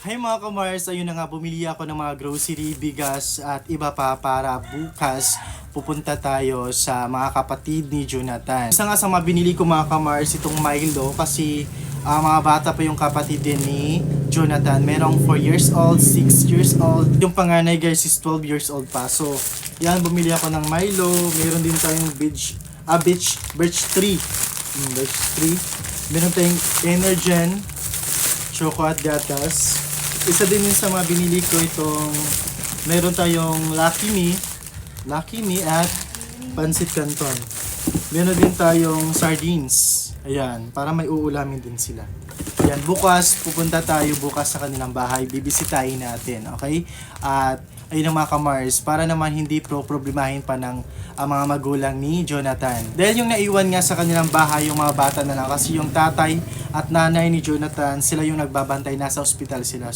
Hi mga kamars, ayun na nga bumili ako ng mga grocery, bigas at iba pa para bukas pupunta tayo sa mga kapatid ni Jonathan. Isa nga sa mga binili ko mga kamars itong Milo kasi mga bata pa yung kapatid din ni Jonathan. Merong 4 years old, 6 years old. Yung panganay guys is 12 years old pa. So yan, bumili ako ng Milo. Meron din tayong birch tree. Birch tree. Meron tayong Energen, choco at gatas. Isa din yun sa mga binili ko itong meron tayong Lucky Me at Pancit Canton. Meron din tayong sardines. Ayan, para may uulamin din sila. Ayan, bukas pupunta tayo bukas sa kanilang bahay. Bibisitahin natin, okay? At ayun ang mga kamars, para naman hindi problemahin pa ng mga magulang ni Jonathan. Dahil yung naiwan nga sa kanilang bahay yung mga bata na lang kasi yung tatay at nanay ni Jonathan, sila yung nagbabantay, nasa ospital sila.